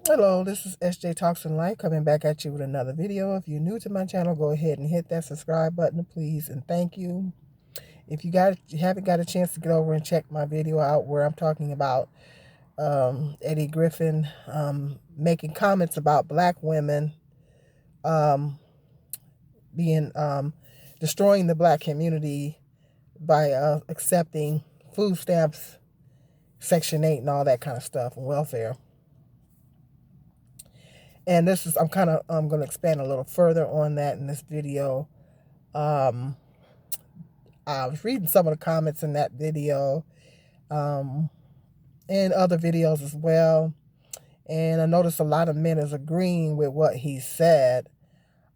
Hello, this is SJ Talks in Life coming back at you with another video. If you're new to my channel, go ahead and hit that subscribe button, please, and thank you. If you haven't got a chance to get over and check my video out where I'm talking about Eddie Griffin making comments about black women um, being destroying the black community by accepting food stamps, Section 8, and all that kind of stuff, and welfare. And I'm going to expand a little further on that in this video. Um, I was reading some of the comments in that video um, and other videos as well. And I noticed a lot of men is agreeing with what he said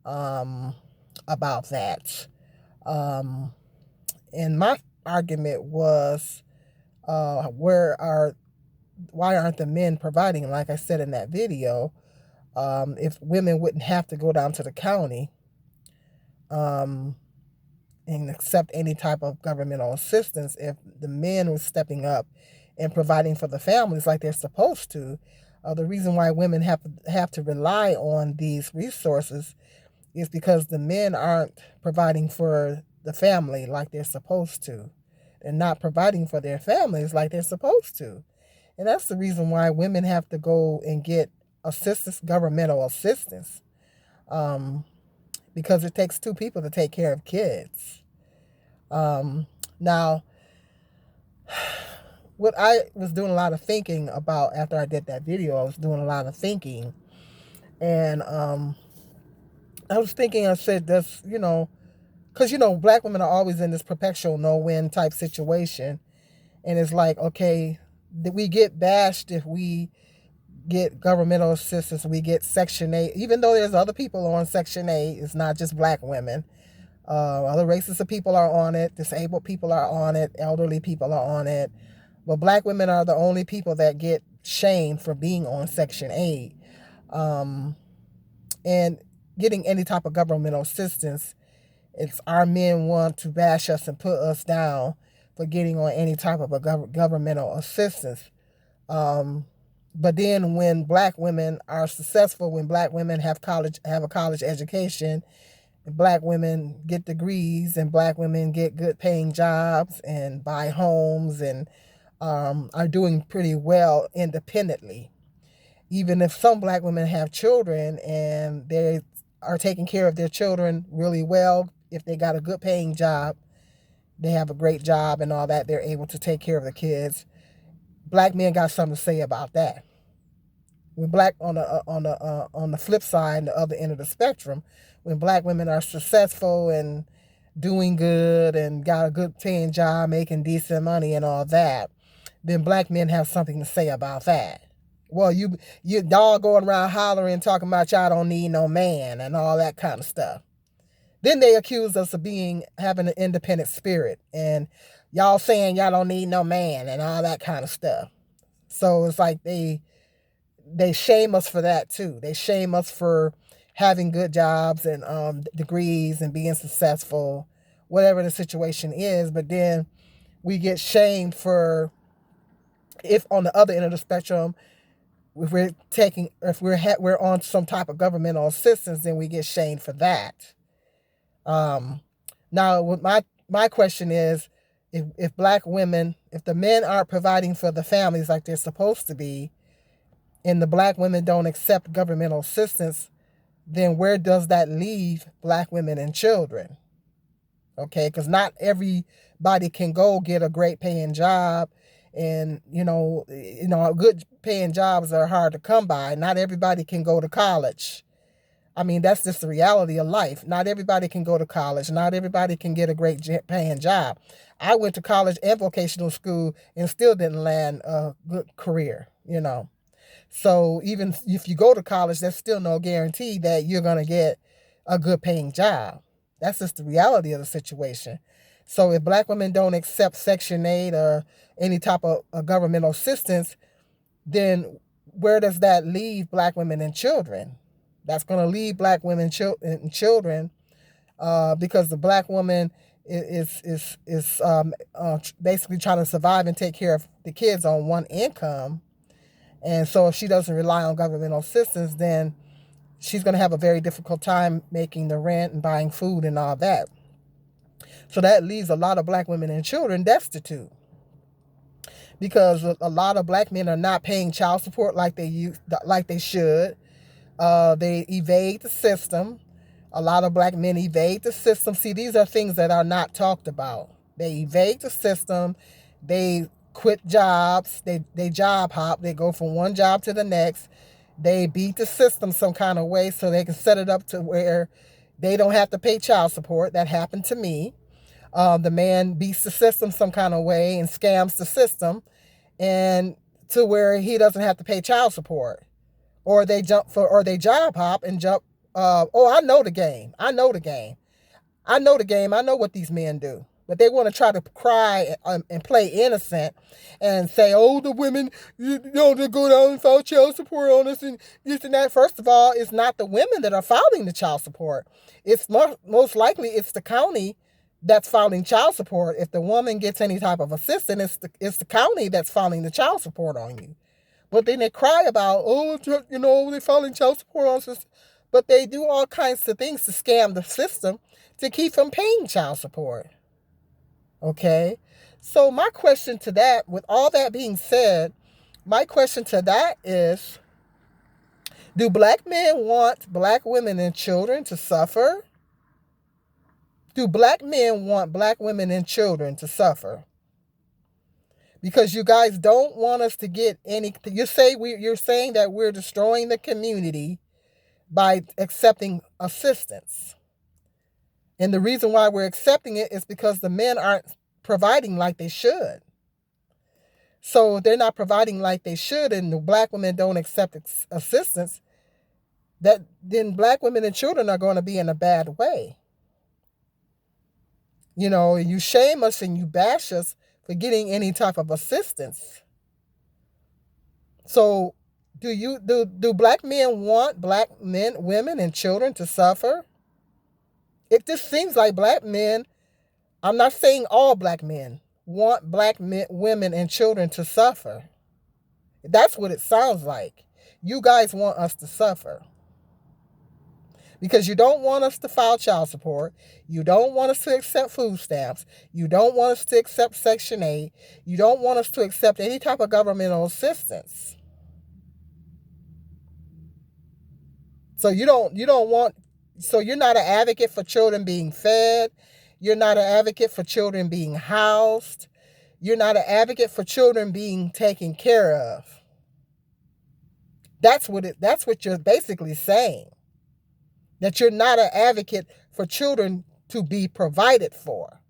about that. And my argument was, why aren't the men providing? Like I said in that video, if women wouldn't have to go down to the county and accept any type of governmental assistance, if the men were stepping up and providing for the families like they're supposed to. The reason why women have to rely on these resources is because the men aren't providing for the family like they're supposed to. They're not providing for their families like they're supposed to. And that's the reason why women have to go and get assistance, governmental assistance, because it takes two people to take care of kids. Now, what I was doing a lot of thinking about after I did that video, I was doing a lot of thinking. And I was thinking, I said, because, black women are always in this perpetual no-win type situation. And it's like, okay, we get bashed if we get governmental assistance, we get Section 8, even though there's other people on Section 8, it's not just black women. Other races of people are on it, disabled people are on it, elderly people are on it. But black women are the only people that get shamed for being on Section 8. And getting any type of governmental assistance, it's our men want to bash us and put us down for getting on any type of a governmental assistance. But then when black women are successful, when black women have a college education, and black women get degrees, and black women get good paying jobs and buy homes and are doing pretty well independently. Even if some black women have children and they are taking care of their children really well, if they got a good paying job, they have a great job and all that, they're able to take care of the kids. Black men got something to say about that. When black on the flip side, the other end of the spectrum, when black women are successful and doing good and got a good paying job, making decent money and all that, then black men have something to say about that. Well, you dog going around hollering, talking about y'all don't need no man and all that kind of stuff. Then they accuse us of having an independent spirit and y'all saying y'all don't need no man and all that kind of stuff. So it's like they shame us for that too. They shame us for having good jobs and degrees and being successful, whatever the situation is. But then we get shamed for, if on the other end of the spectrum, if we're on some type of governmental assistance, then we get shamed for that. Now, what my question is, if black women, if the men aren't providing for the families like they're supposed to be, and the black women don't accept governmental assistance, then where does that leave black women and children? Okay, because not everybody can go get a great paying job, and good paying jobs are hard to come by. Not everybody can go to college. I mean, that's just the reality of life. Not everybody can go to college. Not everybody can get a great paying job. I went to college and vocational school and still didn't land a good career, So even if you go to college, there's still no guarantee that you're going to get a good paying job. That's just the reality of the situation. So if black women don't accept Section 8 or any type of governmental assistance, then where does that leave black women and children? That's going to leave black women and children because the black woman is basically trying to survive and take care of the kids on one income. And so if she doesn't rely on governmental assistance, then she's going to have a very difficult time making the rent and buying food and all that. So that leaves a lot of black women and children destitute, because a lot of black men are not paying child support like they should. They evade the system. A lot of black men evade the system. See, these are things that are not talked about. They evade the system. They quit jobs. They job hop. They go from one job to the next. They beat the system some kind of way so they can set it up to where they don't have to pay child support. That happened to me. The man beats the system some kind of way and scams the system, and to where he doesn't have to pay child support. Or they job hop and jump. I know the game. I know the game. I know what these men do. But they want to try to cry and play innocent and say, oh, the women, they go down and file child support on us and this and that. First of all, it's not the women that are filing the child support. It's most likely it's the county that's filing child support. If the woman gets any type of assistance, it's the county that's filing the child support on you. But then they cry about, they're filing child support on us. But they do all kinds of things to scam the system to keep from paying child support. Okay? So my question to that, with all that being said, my question to that is, do black men want black women and children to suffer? Do black men want black women and children to suffer? Because you guys don't want us to get anything. You're saying that we're destroying the community by accepting assistance. And the reason why we're accepting it is because the men aren't providing like they should. So they're not providing like they should, and the black women don't accept assistance, then black women and children are going to be in a bad way. You shame us and you bash us for getting any type of assistance. So do black men want black men, women, and children to suffer? It just seems like black men, I'm not saying all black men, want black men, women, and children to suffer. That's what it sounds like. You guys want us to suffer. Because you don't want us to file child support. You don't want us to accept food stamps. You don't want us to accept Section 8. You don't want us to accept any type of governmental assistance. So you're not an advocate for children being fed. You're not an advocate for children being housed. You're not an advocate for children being taken care of. That's what you're basically saying. That you're not an advocate for children to be provided for.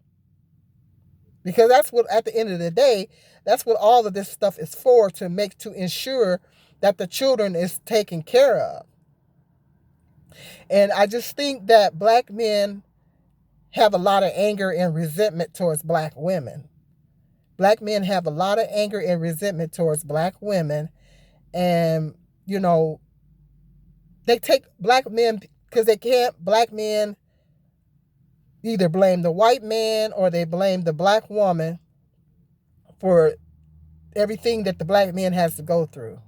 Because that's what, at the end of the day, that's what all of this stuff is for, to ensure that the children is taken care of. And I just think that black men have a lot of anger and resentment towards black women. Black men have a lot of anger and resentment towards black women. And, they take black men, because black men either blame the white man or they blame the black woman for everything that the black man has to go through.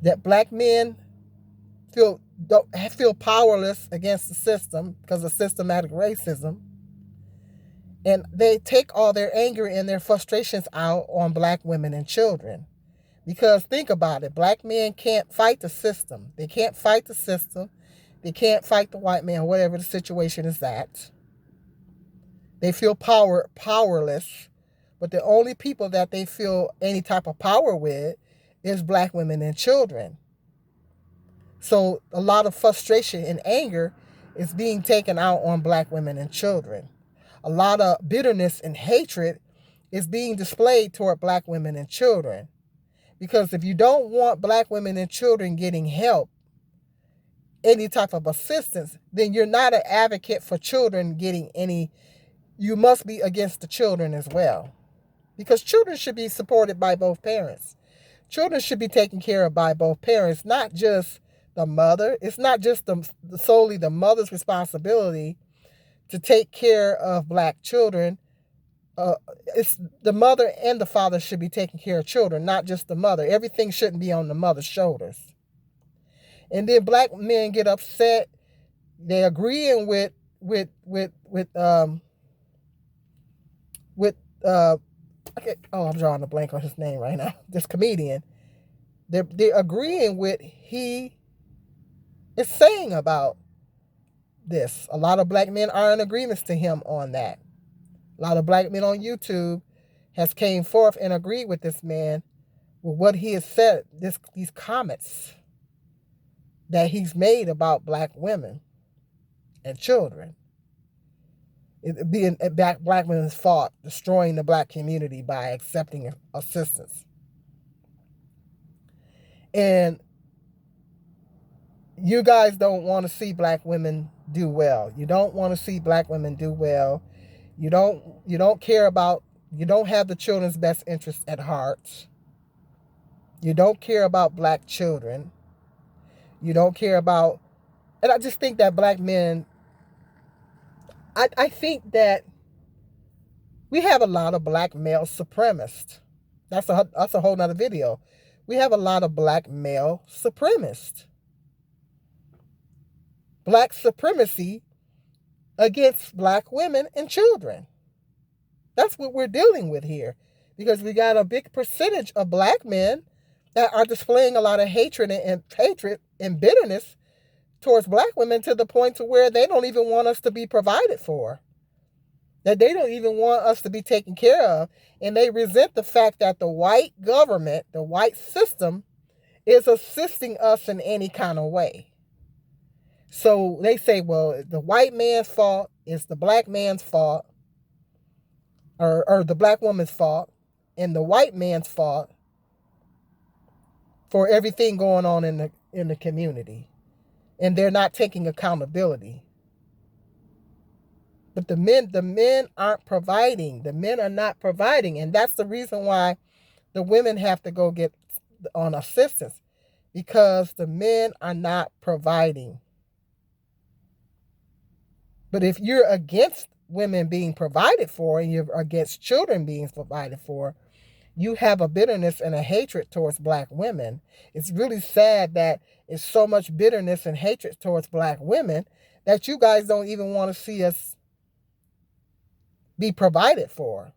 That black men feel powerless against the system because of systematic racism. And they take all their anger and their frustrations out on black women and children. Because think about it, black men can't fight the system. They can't fight the system. They can't fight the white man, whatever the situation is at. They feel powerless. But the only people that they feel any type of power with is black women and children. So a lot of frustration and anger is being taken out on black women and children. A lot of bitterness and hatred is being displayed toward black women and children. Because if you don't want black women and children getting help, any type of assistance, then you're not an advocate for children getting any. You must be against the children as well. Because children should be supported by both parents. Children should be taken care of by both parents, not just the mother. It's not just solely the mother's responsibility to take care of black children. it's the mother and the father should be taking care of children, not just the mother. Everything shouldn't be on the mother's shoulders. And then black men get upset. They agreeing with okay, I'm drawing a blank on his name right now. This comedian. They're agreeing with he is saying about this. A lot of black men are in agreement to him on that. A lot of black men on YouTube has came forth and agreed with this man with what he has said, these comments that he's made about black women and children. It being black women's fault, destroying the black community by accepting assistance. And you guys don't want to see black women do well. You don't want to see black women do well. You don't care about, you don't have the children's best interests at heart. You don't care about black children. You don't care about, and I just think that black men, I think that we have a lot of black male supremacists. That's a whole nother video. We have a lot of black male supremacists. Black supremacy against black women and children. That's what we're dealing with here. Because we got a big percentage of black men that are displaying a lot of hatred and bitterness towards black women, to the point to where they don't even want us to be provided for. That they don't even want us to be taken care of. And they resent the fact that the white government, the white system, is assisting us in any kind of way. So they say, well, the white man's fault is the black man's fault, or the black woman's fault, and the white man's fault for everything going on in the community. And they're not taking accountability. But the men aren't providing. The men are not providing. And that's the reason why the women have to go get on assistance, because the men are not providing. But if you're against women being provided for, and you're against children being provided for, you have a bitterness and a hatred towards black women. It's really sad that it's so much bitterness and hatred towards black women that you guys don't even want to see us be provided for.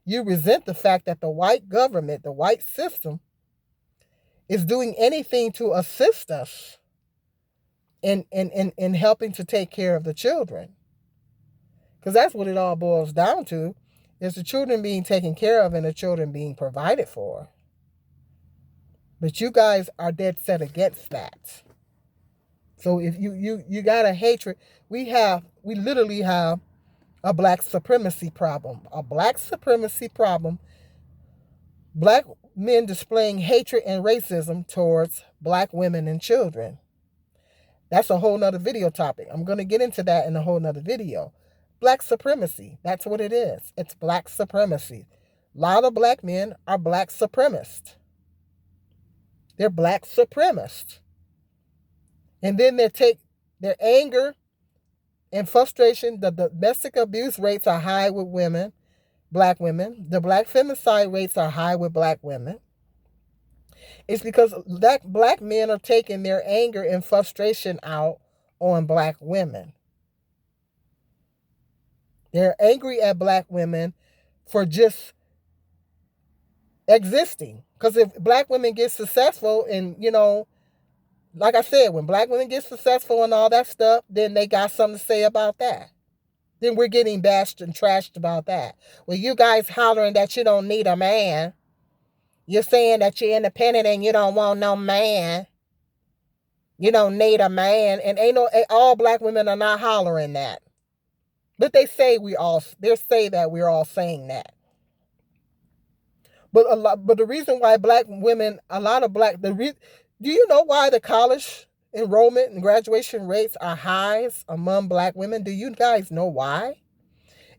You resent the fact that the white government, the white system, is doing anything to assist us in helping to take care of the children. Because that's what it all boils down to, is the children being taken care of and the children being provided for. But you guys are dead set against that. So if you got a hatred, we literally have a black supremacy problem. A black supremacy problem. Black men displaying hatred and racism towards black women and children. That's a whole nother video topic. I'm going to get into that in a whole nother video. Black supremacy. That's what it is. It's black supremacy. A lot of black men are black supremacists. They're black supremacists. And then they take their anger and frustration. The domestic abuse rates are high with women, black women. The black femicide rates are high with black women. It's because black men are taking their anger and frustration out on black women. They're angry at black women for just existing. Because if black women get successful, and, like I said, when black women get successful and all that stuff, then they got something to say about that. Then we're getting bashed and trashed about that. Well, you guys hollering that you don't need a man. You're saying that you're independent and you don't want no man. You don't need a man. And all black women are not hollering that. But they say that we're all saying that. But the reason why black women, do you know why the college enrollment and graduation rates are highest among black women? Do you guys know why?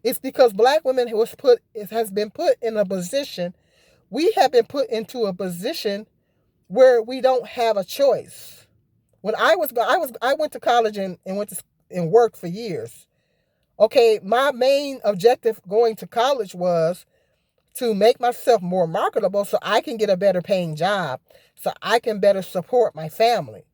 It's because black women has been put in a position. We have been put into a position where we don't have a choice. When I went to college and went to and worked for years. Okay, my main objective going to college was to make myself more marketable so I can get a better paying job, so I can better support my family.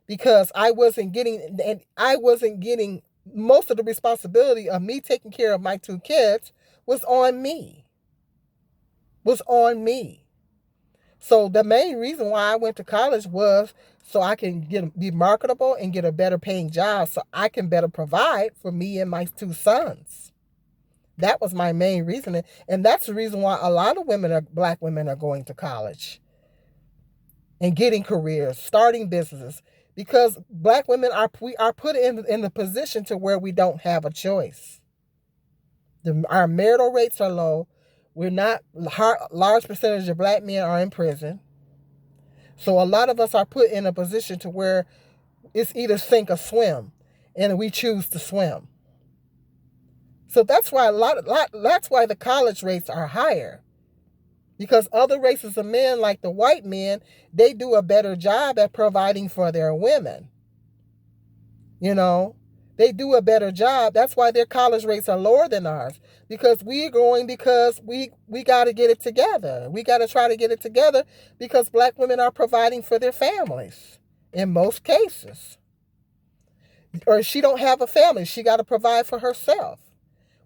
Because I wasn't getting most of the responsibility of me taking care of my two kids was on me. Was on me. So the main reason why I went to college was so I can be marketable and get a better paying job so I can better provide for me and my two sons. That was my main reason. And that's the reason why a lot of black women are going to college and getting careers, starting businesses, because black women we are put in the position to where we don't have a choice. Our marital rates are low. We're not large percentage of black men are in prison. So a lot of us are put in a position to where it's either sink or swim, and we choose to swim. So that's why that's why the college rates are higher. Because other races of men, like the white men, they do a better job at providing for their women. You know, they do a better job. That's why their college rates are lower than ours. Because we're going because we got to get it together. We got to try to get it together because black women are providing for their families in most cases. Or she don't have a family. She got to provide for herself.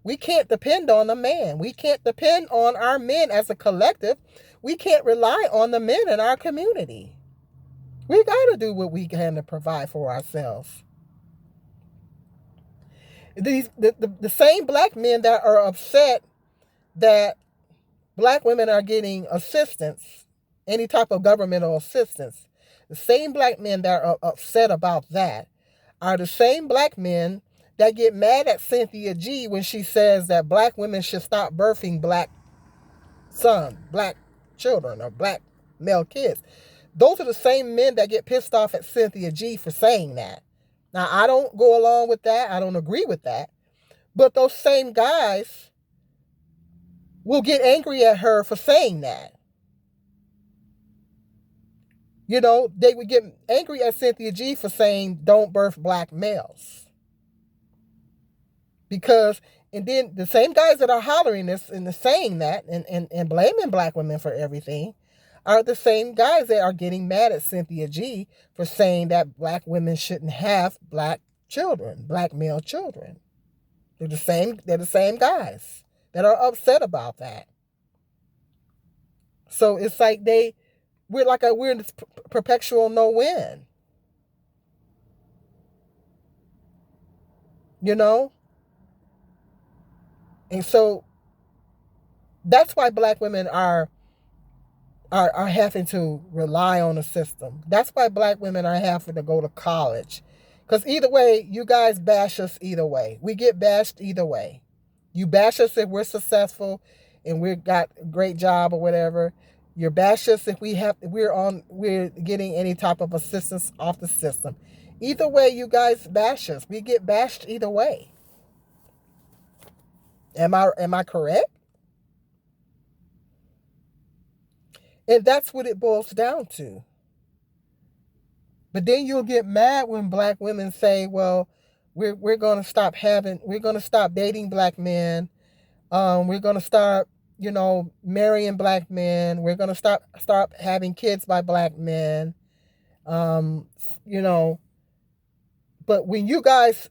We can't depend on the man. We can't depend on our men as a collective. We can't rely on the men in our community. We got to do what we can to provide for ourselves. The same black men that are upset that black women are getting assistance, any type of governmental assistance, the same black men that are upset about that are the same black men that get mad at Cynthia G when she says that black women should stop birthing black children, or black male kids. Those are the same men that get pissed off at Cynthia G for saying that. Now, I don't go along with that. I don't agree with that. But those same guys will get angry at her for saying that. You know, they would get angry at Cynthia G for saying don't birth black males. Because, and then the same guys that are hollering this and saying that and blaming black women for everything are the same guys that are getting mad at Cynthia G for saying that black women shouldn't have black children, black male children. They're the same guys that are upset about that. So it's like we're in this perpetual no-win. You know? And so that's why black women are having to rely on the system. That's why black women are having to go to college. Because either way, you guys bash us either way. We get bashed either way. You bash us if we're successful and we've got a great job or whatever. You bash us if we're getting any type of assistance off the system. Either way, you guys bash us. We get bashed either way. Am I correct? And that's what it boils down to. But then you'll get mad when black women say, "Well, we're going to stop dating black men. We're going to start, marrying black men. We're going to start having kids by black men." You know, but when you guys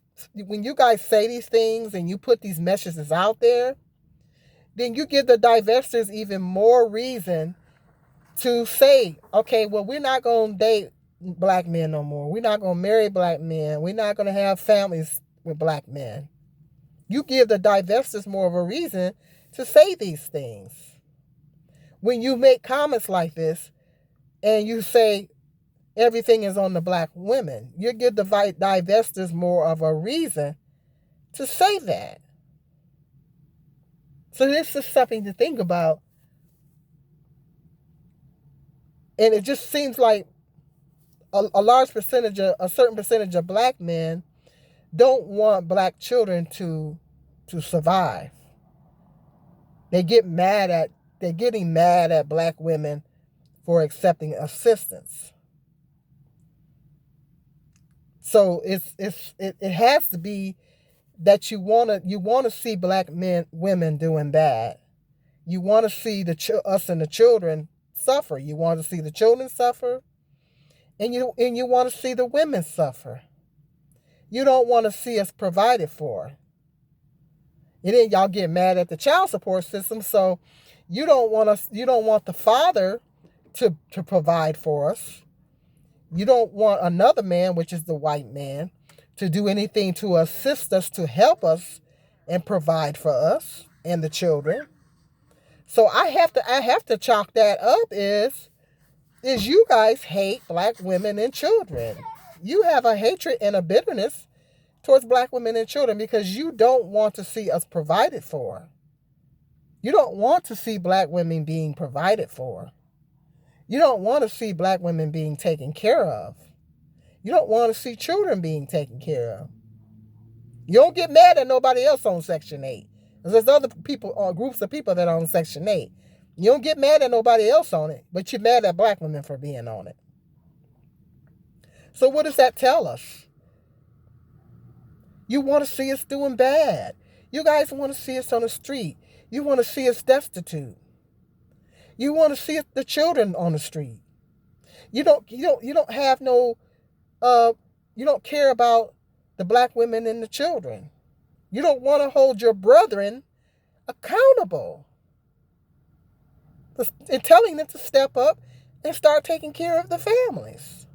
say these things and you put these messages out there, then you give the divestors even more reason to say, okay, well, we're not going to date black men no more. We're not going to marry black men. We're not going to have families with black men. You give the divestors more of a reason to say these things. When you make comments like this and you say everything is on the black women, you give the divestors more of a reason to say that. So this is something to think about. And it just seems like a certain percentage of black men don't want black children to survive. They're getting mad at black women for accepting assistance. So it has to be that you want to see black women doing bad. You want to see us and the children suffer. You want to see the children suffer, and you want to see the women suffer. You don't want to see us provided for. And then y'all get mad at the child support system, so you don't want the father to provide for us. You don't want another man, which is the white man, to do anything to assist us, to help us and provide for us and the children. So I have to chalk that up is you guys hate black women and children. You have a hatred and a bitterness towards black women and children because you don't want to see us provided for. You don't want to see black women being provided for. You don't want to see black women being taken care of. You don't want to see children being taken care of. You don't get mad at nobody else on Section 8. There's other people or groups of people that are on Section 8. You don't get mad at nobody else on it, but you're mad at black women for being on it. So what does that tell us? You want to see us doing bad. You guys want to see us on the street. You want to see us destitute. You want to see the children on the street. You don't have no you don't care about the black women and the children. You don't want to hold your brethren accountable. And telling them to step up and start taking care of the families.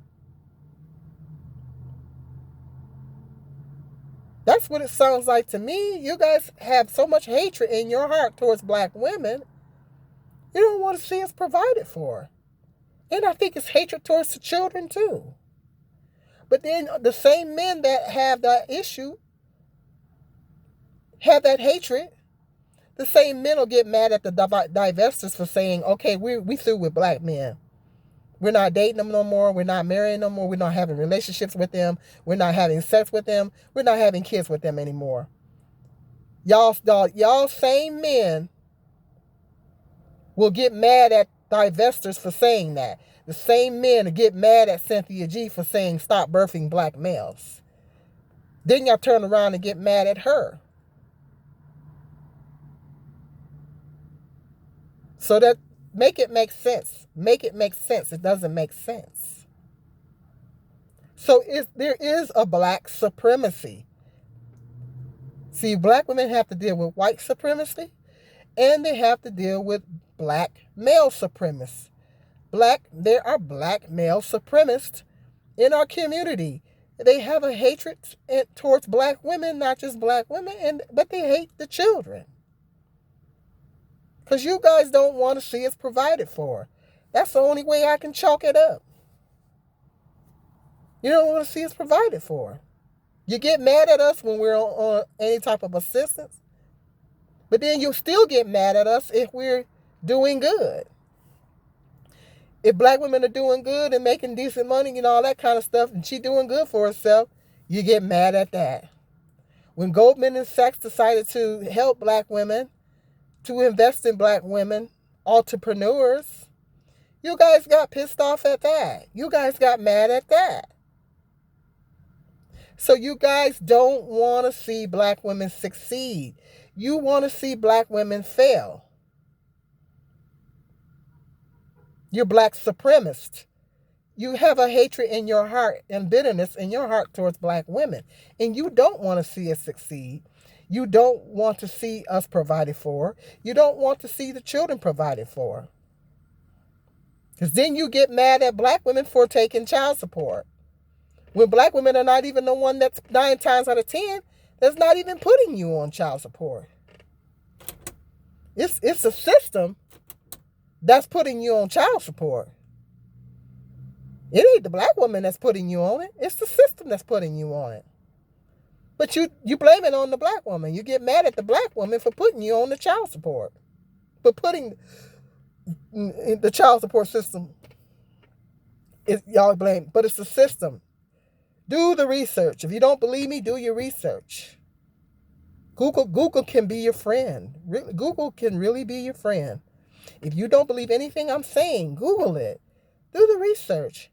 That's what it sounds like to me. You guys have so much hatred in your heart towards black women. You don't want to see us provided for. And I think it's hatred towards the children too. But then the same men that have that issue, have that hatred, the same men will get mad at the divestors for saying, okay, we through with black men. We're not dating them no more. We're not marrying no more. We're not having relationships with them. We're not having sex with them. We're not having kids with them anymore. Y'all same men will get mad at divestors for saying that. The same men will get mad at Cynthia G for saying stop birthing black males. Then y'all turn around and get mad at her. So that make it make sense. Make it make sense. It doesn't make sense. So there is a black supremacy. See, black women have to deal with white supremacy, and they have to deal with black male supremacists. There are black male supremacists in our community. They have a hatred towards black women, not just black women, but they hate the children. Because you guys don't want to see us provided for. That's the only way I can chalk it up. You don't want to see us provided for. You get mad at us when we're on any type of assistance. But then you still get mad at us if we're doing good. If black women are doing good and making decent money and all that kind of stuff, and she doing good for herself, you get mad at that. When Goldman and Sachs decided to help black women, to invest in black women, entrepreneurs, you guys got pissed off at that. You guys got mad at that. So you guys don't want to see black women succeed. You want to see black women fail. You're black supremacists. You have a hatred in your heart and bitterness in your heart towards black women. And you don't want to see us succeed. You don't want to see us provided for. You don't want to see the children provided for. Because then you get mad at black women for taking child support. When black women are not even the one that's 9 times out of 10 that's not even putting you on child support. It's a system that's putting you on child support. It ain't the black woman that's putting you on it. It's the system that's putting you on it. But you blame it on the black woman. You get mad at the black woman for putting you on the child support. For putting the child support system, y'all blame. But it's the system. Do the research. If you don't believe me, do your research. Google can be your friend. Google can really be your friend. If you don't believe anything I'm saying, Google it. Do the research.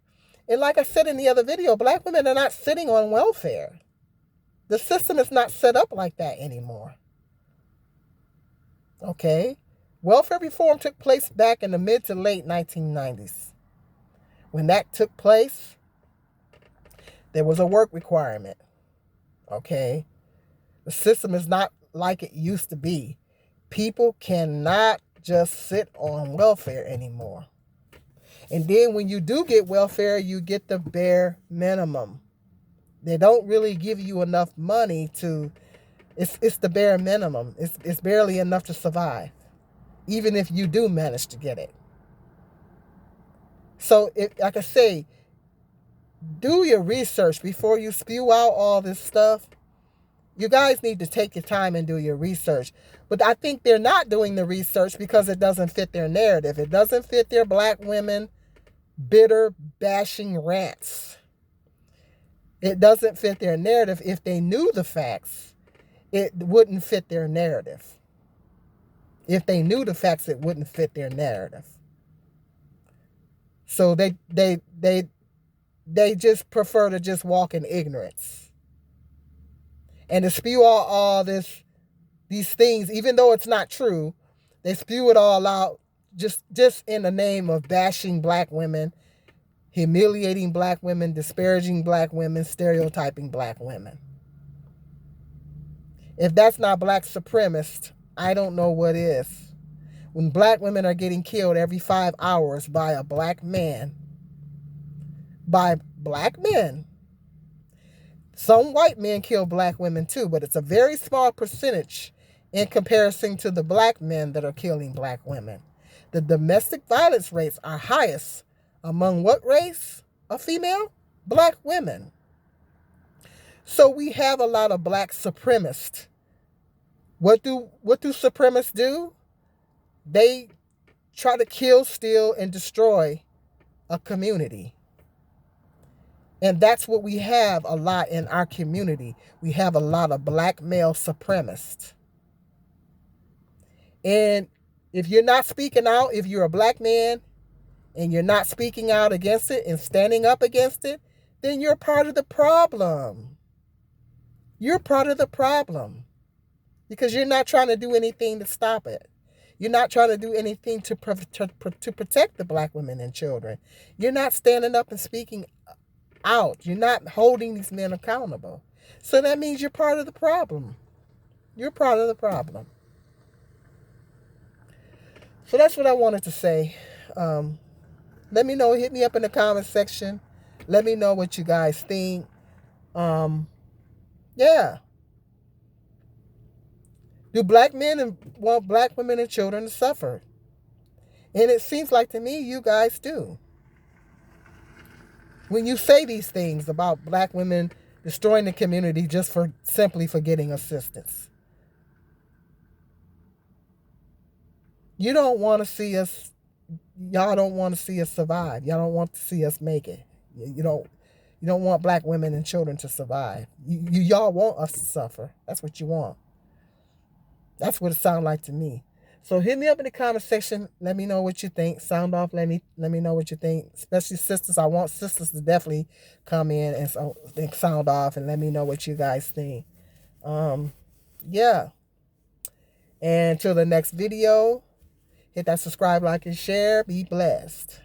And like I said in the other video, black women are not sitting on welfare. The system is not set up like that anymore. Okay? Welfare reform took place back in the mid to late 1990s. When that took place, there was a work requirement. Okay? The system is not like it used to be. People cannot just sit on welfare anymore. And then when you do get welfare, you get the bare minimum. They don't really give you enough money to, it's the bare minimum. It's barely enough to survive, even if you do manage to get it. So, like I say, do your research before you spew out all this stuff. You guys need to take your time and do your research. But I think they're not doing the research because it doesn't fit their narrative. It doesn't fit their black women bitter bashing rants. It doesn't fit their narrative. If they knew the facts, it wouldn't fit their narrative. If they knew the facts, it wouldn't fit their narrative. So they just prefer to just walk in ignorance. And to spew all these things, even though it's not true, they spew it all out just in the name of bashing black women, humiliating black women, disparaging black women, stereotyping black women. If that's not black supremacist, I don't know what is. When black women are getting killed every 5 hours by a black man, by black men. Some white men kill black women too, but it's a very small percentage in comparison to the black men that are killing black women. The domestic violence rates are highest among what race? A female? Black women. So we have a lot of black supremacists. What do supremacists do? They try to kill, steal, and destroy a community. And that's what we have a lot in our community. We have a lot of black male supremacists. And if you're not speaking out, if you're a black man and you're not speaking out against it and standing up against it, then you're part of the problem. You're part of the problem because you're not trying to do anything to stop it. You're not trying to do anything to protect the black women and children. You're not standing up and speaking out. You're not holding these men accountable. So that means you're part of the problem. You're part of the problem. So that's what I wanted to say. Let me know. Hit me up in the comment section. Let me know what you guys think. Yeah. Do black men want black women and children to suffer? And it seems like to me you guys do. When you say these things about black women destroying the community just for simply for getting assistance. You don't want to see us, y'all don't want to see us survive. Y'all don't want to see us make it. You don't want black women and children to survive. Y'all want us to suffer. That's what you want. That's what it sounds like to me. So hit me up in the comment section. Let me know what you think. Sound off. Let me know what you think. Especially sisters. I want sisters to definitely come in and sound off and let me know what you guys think. Yeah. And until the next video, hit that subscribe, like, and share. Be blessed.